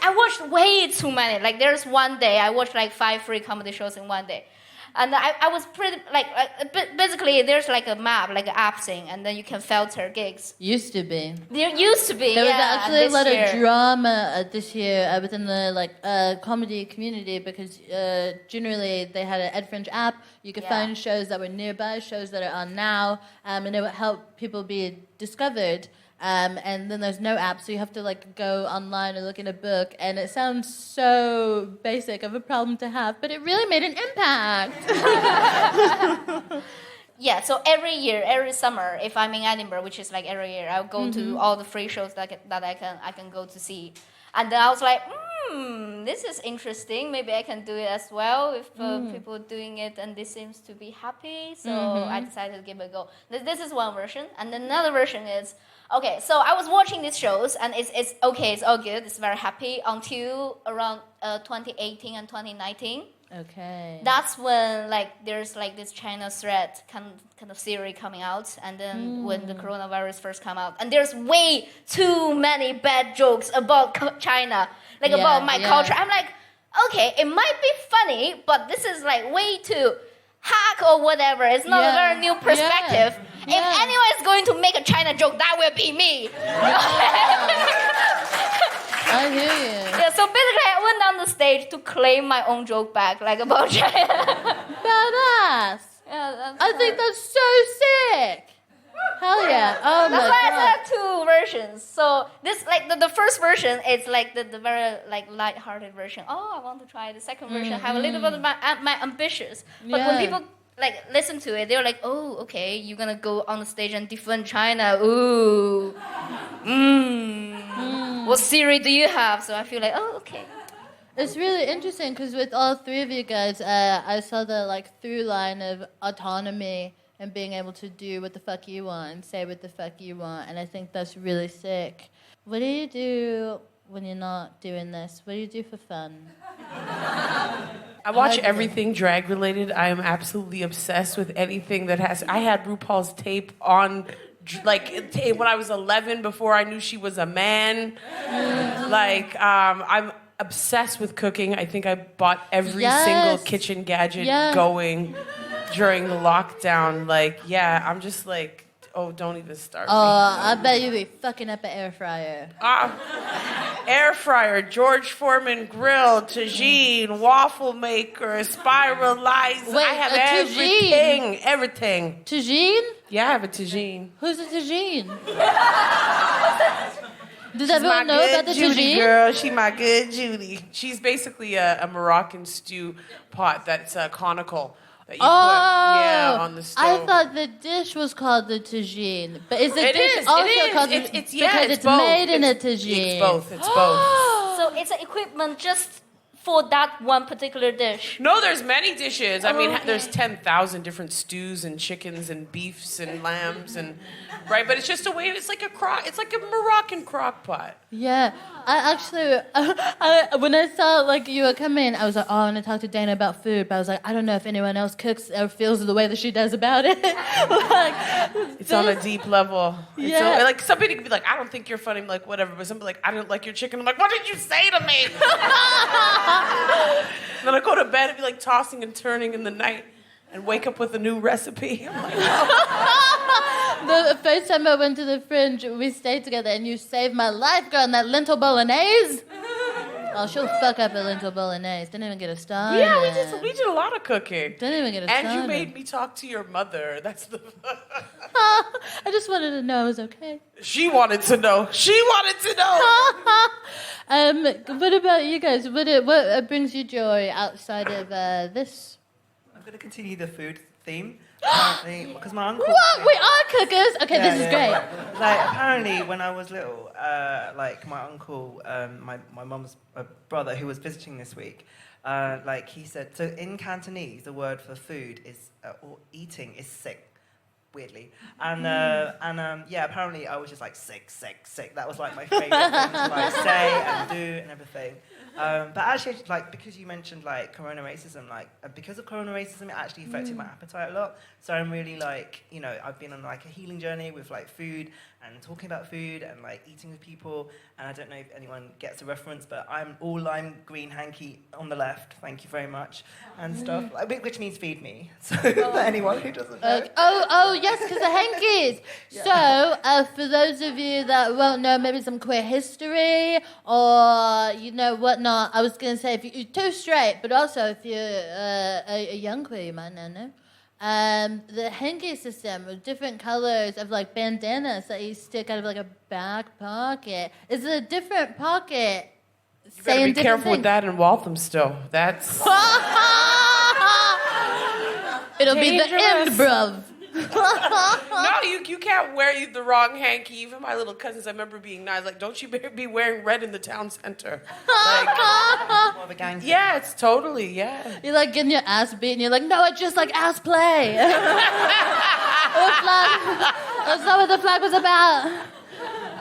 I watched way too many. Like there's one day I watched like 5 free comedy shows in one day. And I was pretty, basically there's like a map, like an app thing, and then you can filter gigs. Used to be. There used to be, There was actually a lot year. of drama this year within the comedy community, because generally they had an EdFringe app. You could find shows that were nearby, shows that are on now, and it would help people be discovered. And then there's no app, so you have to like go online and look in a book, and it sounds so basic of a problem to have, but it really made an impact. Yeah, so every year, every summer, if I'm in Edinburgh, which is like every year, I'll go to all the free shows that I can go to see. And then I was like, this is interesting. Maybe I can do it as well if people are doing it and this seems to be happy. So I decided to give it a go. This is one version. And then another version is, okay, so I was watching these shows and it's okay, it's all good. It's very happy until around 2018 and 2019. Okay. That's when like there's like this China threat kind of theory coming out, and then when the coronavirus first came out, and there's way too many bad jokes about China, like about my culture. I'm like, okay, it might be funny, but this is like way too hack or whatever. It's not a very new perspective. If anyone is going to make a China joke, that will be me. I hear you. Yeah, so basically I went on the stage to claim my own joke back, like about China. Badass. Yeah, I think that's so sick. Hell yeah. Oh my That's why god. I said two versions. So this, like the first version, it's like the very like light-hearted version. Oh, I want to try the second version. Have a little bit of my ambitious. But when people like listen to it, they're like, oh, okay, you're gonna go on the stage and defend China. Ooh. What theory do you have? So I feel like, oh, okay. It's really interesting because with all three of you guys, I saw the like through line of autonomy and being able to do what the fuck you want and say what the fuck you want, and I think that's really sick. What do you do when you're not doing this? What do you do for fun? I watch everything drag related. I am absolutely obsessed with anything that has. I had RuPaul's tape on, like when I was 11 before I knew she was a man. Like I'm obsessed with cooking. I think I bought every single kitchen gadget going during the lockdown. Like, yeah, I'm just like, oh, don't even start. Oh, I bet you'd be fucking up an air fryer. Air fryer, George Foreman grill, tagine, waffle maker, spiralizer. Wait, I have tagine? everything. Tagine? Yeah, I have a tagine. Who's a tagine? Does She's everyone my know good about the Judy tagine? girl. She my good Judy. She's basically a Moroccan stew pot that's conical. That you put on the stove. I thought the dish was called the tagine, but is the It dish is, also it is. called It's because it's both. made in a tagine? It's both. It's both. So it's an equipment just for that one particular dish. No, there's many dishes. I mean, Okay. there's 10,000 different stews and chickens and beefs and lambs and right. But it's just a way. It's like a Moroccan crock pot. Yeah, I actually, when I saw like you were coming, I was like, oh, I want to talk to Dana about food, but I was like, I don't know if anyone else cooks or feels the way that she does about it. Like, It's on a deep level. Yeah. Like somebody could be like, I don't think you're funny. I'm like, whatever. But somebody like, I don't like your chicken. I'm like, what did you say to me? And then I go to bed and be like tossing and turning in the night and wake up with a new recipe. I'm like, The first time I went to the Fringe, we stayed together, and you saved my life, girl, and that lentil bolognese. Oh, she'll fuck up a lentil bolognese. Didn't even get a started. yeah, we did a lot of cooking. Didn't even get a And started. you made me talk to your mother. That's the. I just wanted to know it was okay. She wanted to know. What about you guys? What brings you joy outside of this? I'm going to continue the food theme. Apparently, because my uncle... What? We are cookers? Okay, this is great. Like, apparently, when I was little, like, my uncle, my mum's brother, who was visiting this week, like, he said... So, in Cantonese, the word for food is... or eating is sick, weirdly. And yeah, apparently, I was just like, sick. That was, like, my favourite thing to, like, say and do and everything. But actually, like, because you mentioned, like, corona racism, like, because of corona racism, it actually affected my appetite a lot. So I'm really, like, you know, I've been on, like, a healing journey with, like, food and talking about food and, like, eating with people. And I don't know if anyone gets a reference, but I'm all lime green hanky on the left, thank you very much, and stuff, like, which means feed me. So for anyone who doesn't know. Oh, yes, because the hankies. Yeah. So, for those of you that won't know maybe some queer history or, you know, whatnot, I was going to say, if you're too straight, but also if you're a young queer, you might not know. The hanky system with different colors of, like, bandanas that you stick out of, like, a back pocket. Is it a different pocket? You better be careful with that in Walthamstow. That's... It'll be the end, bruv. No, you can't wear the wrong hanky. Even my little cousins, I remember being nice. Like, don't you be wearing red in the town center? Like, More of a gangster. yeah, it's totally, yeah. You're like getting your ass beat, and you're like, no, I just like ass play. That's not what the flag was about.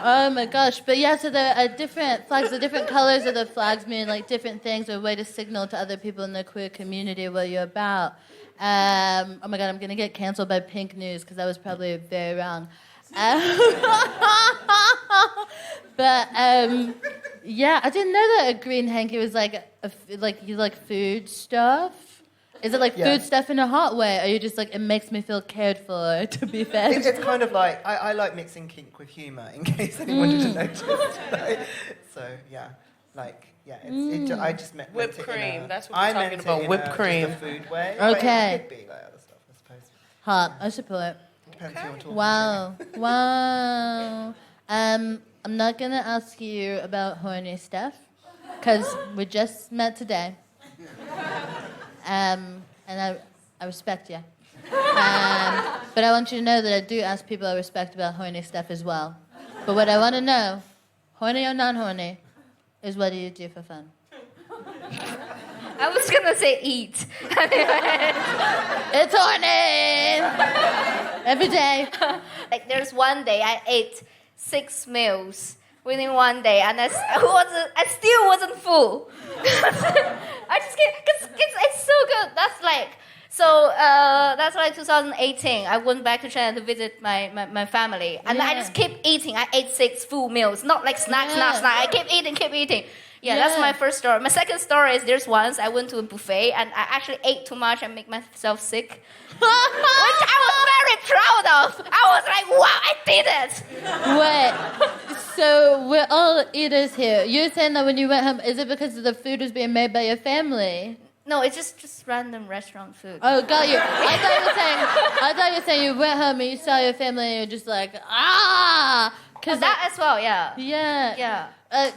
Oh my gosh. But yeah, so there are different flags, the different colors of the flags mean like different things, or a way to signal to other people in the queer community what you're about. Oh my god, I'm gonna get canceled by Pink News because I was probably very wrong. But yeah, I didn't know that a green hanky was like you like food stuff. Is it like food stuff in a hot way, or you just like it makes me feel cared for to be fed? It's kind of like I like mixing kink with humour in case anyone didn't notice. Like, so yeah, like yeah, I just meant Whipped it cream. In a, That's what I we're talking meant about. it in Whipped a, cream. Just a food way. Okay. But it could be like other stuff, I suppose. Hot, I support. Depends who I'm talking Wow. I'm not gonna ask you about horny stuff because we just met today. And I respect you. But I want you to know that I do ask people I respect about horny stuff as well. But what I want to know, horny or non-horny, is what do you do for fun? I was gonna say eat. It's horny. Every day. Like there's one day I ate 6 meals within one day, and I still wasn't full. I just can't, cause it's so good. That's like 2018. I went back to China to visit my family, and I just keep eating. I ate 6 full meals, not like snack. I keep eating. Yeah, that's my first story. My second story is there's once I went to a buffet and I actually ate too much and make myself sick, which I was very proud of. I was like, wow, I did it. Wait, so we're all eaters here. You're saying that when you went home, is it because the food was being made by your family? No, it's just random restaurant food. Oh, got you. I thought you were saying you went home and you saw your family and you're just like, Cause that as well, yeah. Yeah.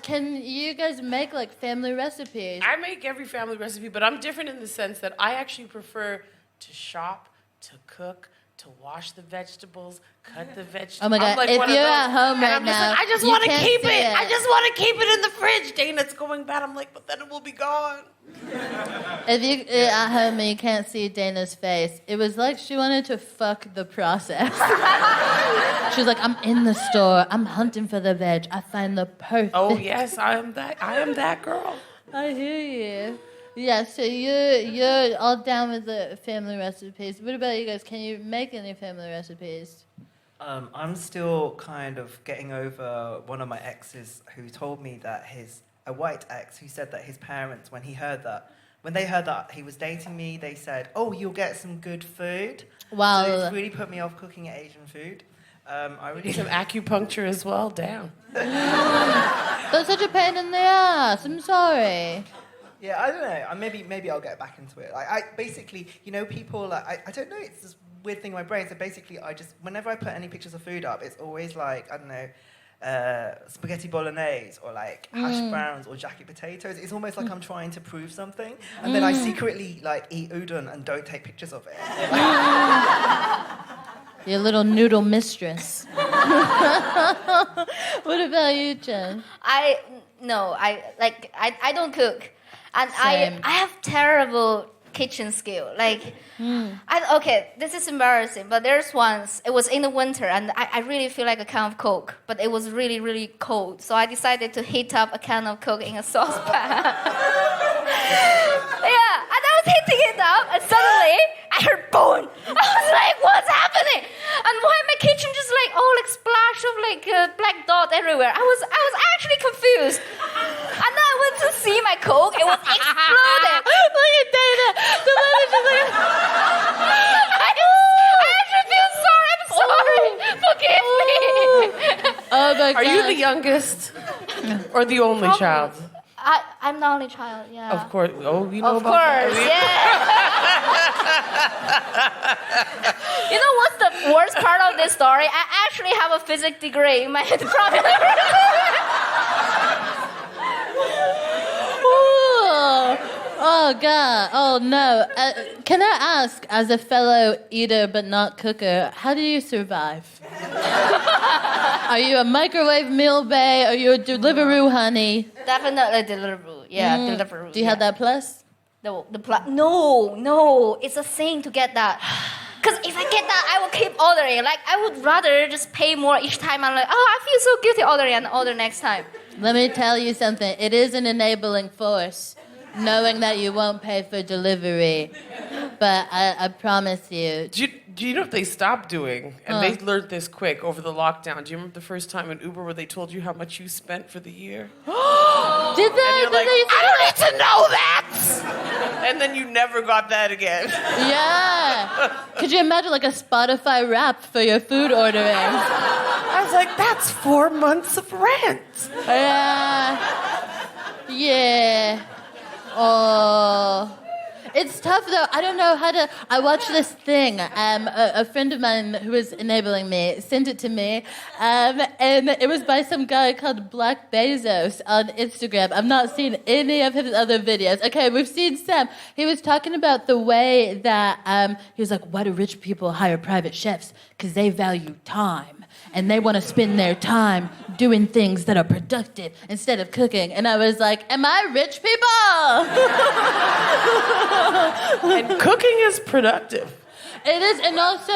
Can you guys make like family recipes? I make every family recipe, but I'm different in the sense that I actually prefer to shop, to cook, to wash the vegetables, cut the vegetables. Oh my God, if you're at home right now, I just want to keep it. I just want to keep it in the fridge. Dana, it's going bad. I'm like, but then it will be gone. If you're at home and you can't see Dana's face, it was like she wanted to fuck the process. She was like, I'm in the store. I'm hunting for the veg. I find the perfect. Oh, yes, I am that girl. I hear you. Yeah, so you're all down with the family recipes. What about you guys? Can you make any family recipes? I'm still kind of getting over one of my exes who told me that a white ex who said that his parents, when they heard that he was dating me, they said, "Oh, you'll get some good food." Wow. So it's really put me off cooking Asian food. I really Some acupuncture as well. Damn. That's such a pain in the ass. I'm sorry. Yeah, I don't know. Maybe I'll get back into it. Like, I basically, people like I don't know. It's this weird thing in my brain. So basically, whenever I put any pictures of food up, it's always like I don't know, spaghetti bolognese or like hash browns or jacket potatoes. It's almost like I'm trying to prove something, and then I secretly like eat udon and don't take pictures of it. Your little noodle mistress. What about you, Jen? I don't cook, and Same. I have terrible kitchen skill. Like, this is embarrassing, but there's once it was in the winter, and I really feel like a can of Coke, but it was really really cold, so I decided to heat up a can of Coke in a saucepan. Yeah, and I was heating it up, and suddenly I heard boom. I was like, what's happening? And why my kitchen just like splash of black dot everywhere? I was actually confused. And then I went to see my Coke. It was exploded. Look at Dana. The mother just like. I actually feel sorry. I'm sorry. Forgive me. Oh my God. Are you the youngest or the only child? I'm the only child. Yeah. Of course. Oh, you know Of about course. that? Yeah. You know what's the worst part of this story? I actually have a physics degree in my from Oh God! Oh no! Can I ask, as a fellow eater but not cooker, how do you survive? Are you a microwave meal bay? Are you a Deliveroo honey? Definitely Deliveroo. Yeah, Deliveroo. Do you have that plus? No, no. It's a thing to get that. Because if I get that, I will keep ordering. Like, I would rather just pay more each time. I'm like, I feel so guilty ordering and order next time. Let me tell you something. It is an enabling force, knowing that you won't pay for delivery. But I promise you. Do you know what they stopped doing? And they learned this quick over the lockdown. Do you remember the first time in Uber where they told you how much you spent for the year? Did they? And you're like, I don't need to know that! And then you never got that again. Yeah. Could you imagine like a Spotify rap for your food ordering? I was like, that's 4 months of rent. Yeah. Oh. it's tough though. I don't know how to. I watched this thing. A friend of mine who was enabling me sent it to me, and it was by some guy called Black Bezos on Instagram. I've not seen any of his other videos. Okay, we've seen some. He was talking about the way that he was like, why do rich people hire private chefs? Because they value time. And they want to spend their time doing things that are productive instead of cooking. And I was like, am I rich people? And cooking is productive. It is, and also,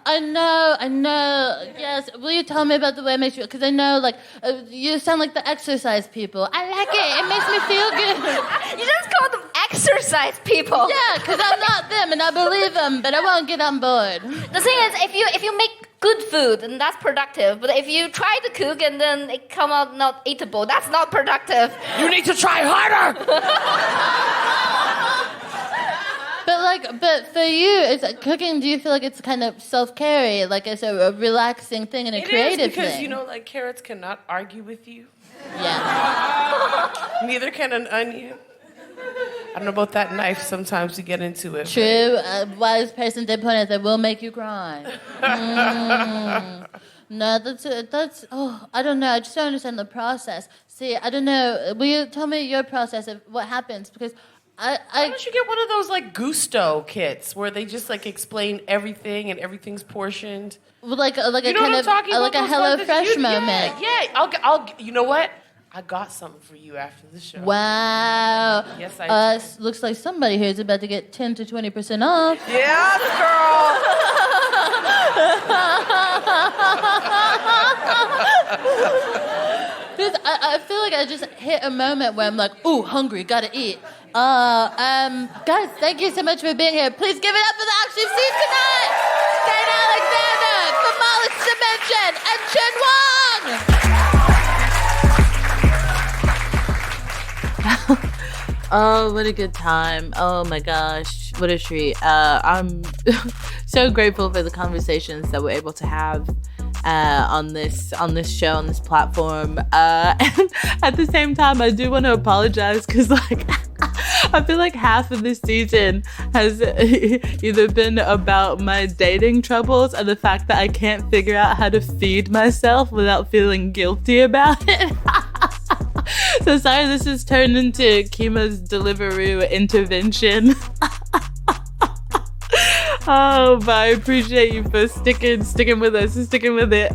I know, yes. Will you tell me about the way it makes you, because I know, like, you sound like the exercise people. I like it. It makes me feel good. You just call them exercise people. Yeah, because I'm not them, and I believe them, but I won't get on board. The thing is, if you make good food, then that's productive. But if you try to cook and then it come out not eatable, that's not productive. You need to try harder. But for you, it's cooking. Do you feel like it's kind of self-care, like it's a relaxing thing and a creative because, thing? like carrots cannot argue with you. Yeah. Neither can an onion. I don't know about that knife. Sometimes you get into it. True. A wise person did point out that will make you cry. No, that's. Oh, I don't know. I just don't understand the process. See, I don't know. Will you tell me your process of what happens? Because Why don't you get one of those like Gusto kits where they just like explain everything and everything's portioned? like a You know kind what I'm of talking about? like a Those Hello ones that Fresh you- moment. Yeah. I'll. You know what? I got something for you after the show. Wow. Yes, I do. Looks like somebody here is about to get 10 to 20% off. Yes, girl. Because I feel like I just hit a moment where I'm like, ooh, hungry, gotta eat. Guys, thank you so much for being here. Please give it up for the acts you've seen tonight. Stan Alexander, the Mollusc Dimension, and Chen Wang. Oh, what a good time. Oh my gosh, what a treat. I'm so grateful for the conversations that we're able to have on this show, on this platform. And at the same time, I do want to apologize because like I feel like half of this season has either been about my dating troubles and the fact that I can't figure out how to feed myself without feeling guilty about it. So sorry, this has turned into Kima's Deliveroo intervention. Oh, but I appreciate you for sticking with us, sticking with it.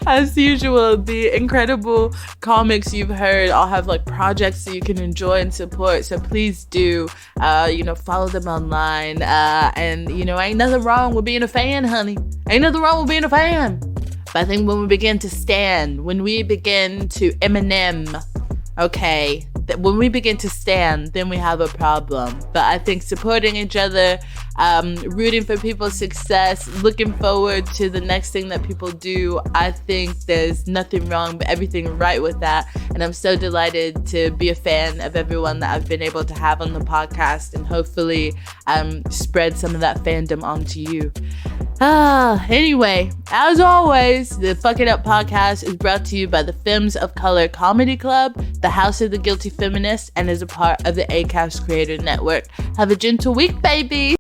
As usual, the incredible comics you've heard all have like projects that you can enjoy and support. So please do, follow them online. And ain't nothing wrong with being a fan, honey. Ain't nothing wrong with being a fan. But I think when we begin to stand, when we begin to Eminem, okay, when we begin to stand, then we have a problem. But I think supporting each other, rooting for people's success, looking forward to the next thing that people do, I think there's nothing wrong but everything right with that. And I'm so delighted to be a fan of everyone that I've been able to have on the podcast and hopefully spread some of that fandom onto you. Anyway, as always, the Fuck It Up podcast is brought to you by the Femmes of Color Comedy Club, the House of the Guilty Feminist, and is a part of the Acast Creator Network. Have a gentle week, baby!